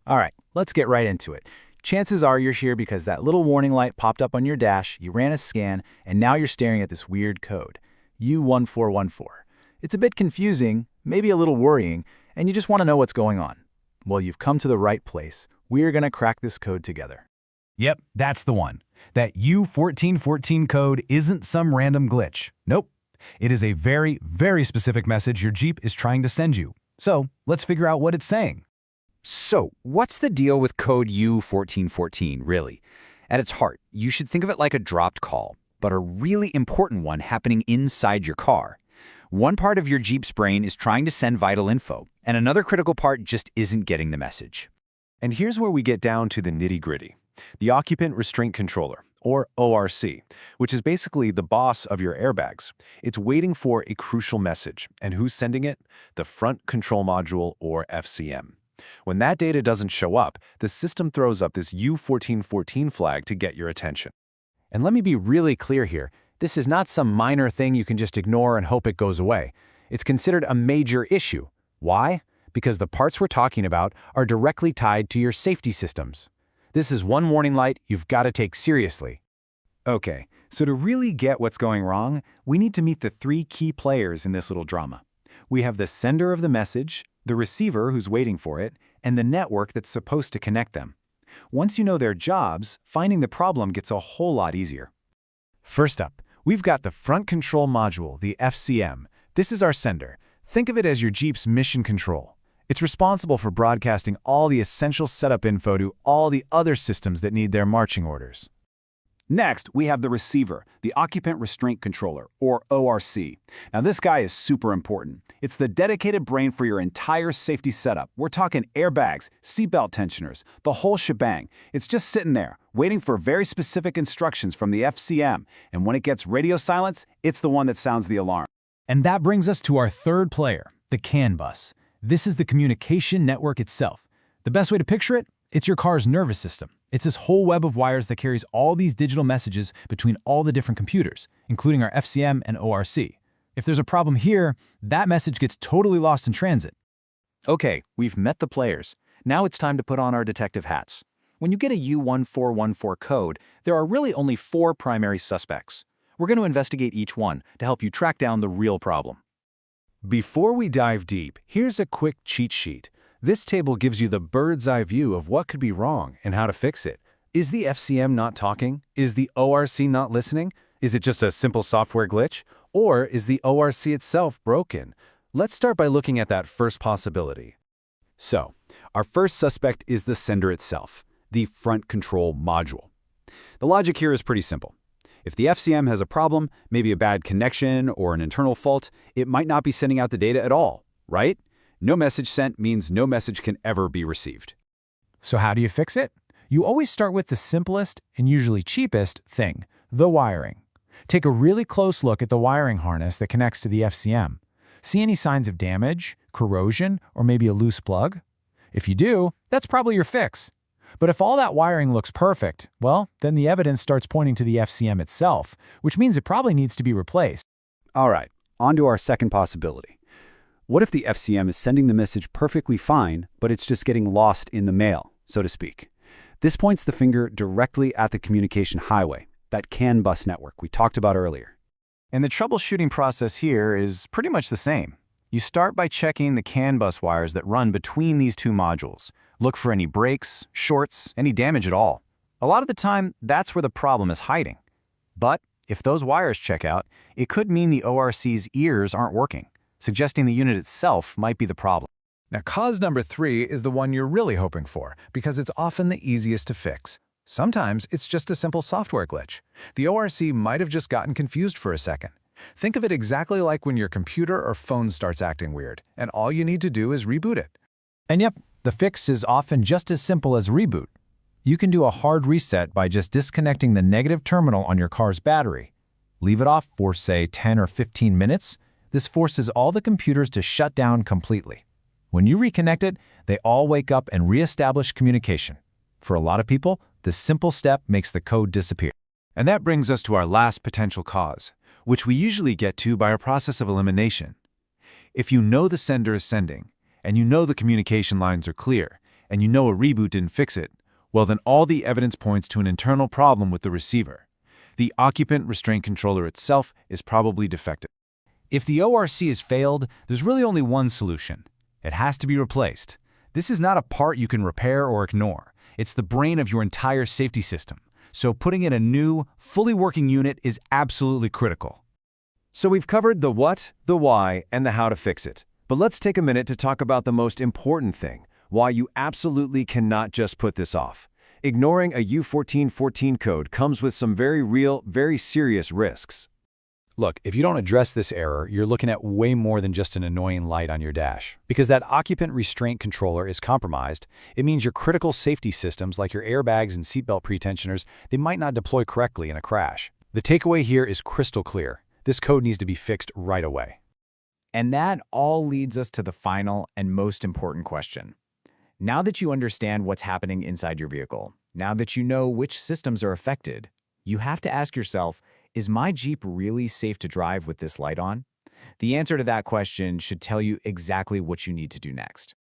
All right, let's get right into it. Chances are you're here because that little warning light popped up on your dash, you ran a scan, and now you're staring at this weird code, U1414. It's a bit confusing, maybe a little worrying, and you just want to know what's going on. Well, you've come to the right place. We're going to crack this code together. Yep, that's the one. That U1414 code isn't some random glitch. Nope. It is a very, very specific message your Jeep is trying to send you. So, let's figure out what it's saying. So, what's the deal with code U1414, really? At its heart, you should think of it like a dropped call, but a really important one happening inside your car. One part of your Jeep's brain is trying to send vital info, and another critical part just isn't getting the message. And here's where we get down to the nitty-gritty. The Occupant Restraint Controller, or ORC, which is basically the boss of your airbags. It's waiting for a crucial message, and who's sending it? The Front Control Module, or FCM. When that data doesn't show up, the system throws up this U1414 flag to get your attention. And let me be really clear here. This is not some minor thing you can just ignore and hope it goes away. It's considered a major issue. Why? Because the parts we're talking about are directly tied to your safety systems. This is one warning light you've got to take seriously. Okay, so to really get what's going wrong, we need to meet the three key players in this little drama. We have the sender of the message, the receiver who's waiting for it, and the network that's supposed to connect them. Once you know their jobs, finding the problem gets a whole lot easier. First up, we've got the Front Control Module, the FCM. This is our sender. Think of it as your Jeep's mission control. It's responsible for broadcasting all the essential setup info to all the other systems that need their marching orders. Next, we have the receiver, the Occupant Restraint Controller, or ORC. Now this guy is super important. It's the dedicated brain for your entire safety setup. We're talking airbags, seatbelt tensioners, the whole shebang. It's just sitting there, waiting for very specific instructions from the FCM, and when it gets radio silence, it's the one that sounds the alarm. And that brings us to our third player, the CAN bus. This is the communication network itself. The best way to picture it? It's your car's nervous system. It's this whole web of wires that carries all these digital messages between all the different computers, including our FCM and ORC. If there's a problem here, that message gets totally lost in transit. Okay, we've met the players. Now it's time to put on our detective hats. When you get a U1414 code, there are really only 4 primary suspects. We're going to investigate each one to help you track down the real problem. Before we dive deep, here's a quick cheat sheet. This table gives you the bird's eye view of what could be wrong and how to fix it. Is the FCM not talking? Is the ORC not listening? Is it just a simple software glitch? Or is the ORC itself broken? Let's start by looking at that first possibility. So, our first suspect is the sender itself, the Front Control Module. The logic here is pretty simple. If the FCM has a problem, maybe a bad connection or an internal fault, it might not be sending out the data at all, right? No message sent means no message can ever be received. So how do you fix it? You always start with the simplest and usually cheapest thing, the wiring. Take a really close look at the wiring harness that connects to the FCM. See any signs of damage, corrosion, or maybe a loose plug? If you do, that's probably your fix. But if all that wiring looks perfect, well, then the evidence starts pointing to the FCM itself, which means it probably needs to be replaced. All right, on to our second possibility. What if the FCM is sending the message perfectly fine, but it's just getting lost in the mail, so to speak? This points the finger directly at the communication highway, that CAN bus network we talked about earlier. And the troubleshooting process here is pretty much the same. You start by checking the CAN bus wires that run between these two modules. Look for any breaks, shorts, any damage at all. A lot of the time, that's where the problem is hiding. But if those wires check out, it could mean the ORC's ears aren't working, suggesting the unit itself might be the problem. Now, cause number 3 is the one you're really hoping for, because it's often the easiest to fix. Sometimes it's just a simple software glitch. The ORC might have just gotten confused for a second. Think of it exactly like when your computer or phone starts acting weird, and all you need to do is reboot it. And yep, the fix is often just as simple as reboot. You can do a hard reset by just disconnecting the negative terminal on your car's battery. Leave it off for, say, 10 or 15 minutes. This forces all the computers to shut down completely. When you reconnect it, they all wake up and reestablish communication. For a lot of people, this simple step makes the code disappear. And that brings us to our last potential cause, which we usually get to by a process of elimination. If you know the sender is sending, and you know the communication lines are clear, and you know a reboot didn't fix it, well then all the evidence points to an internal problem with the receiver. The occupant restraint controller itself is probably defective. If the ORC has failed, there's really only one solution. It has to be replaced. This is not a part you can repair or ignore. It's the brain of your entire safety system. So putting in a new, fully working unit is absolutely critical. So we've covered the what, the why, and the how to fix it. But let's take a minute to talk about the most important thing, why you absolutely cannot just put this off. Ignoring a U1414 code comes with some very real, very serious risks. Look, if you don't address this error, you're looking at way more than just an annoying light on your dash. Because that occupant restraint controller is compromised, it means your critical safety systems like your airbags and seatbelt pretensioners, they might not deploy correctly in a crash. The takeaway here is crystal clear. This code needs to be fixed right away. And that all leads us to the final and most important question. Now that you understand what's happening inside your vehicle, now that you know which systems are affected, you have to ask yourself, is my Jeep really safe to drive with this light on? The answer to that question should tell you exactly what you need to do next.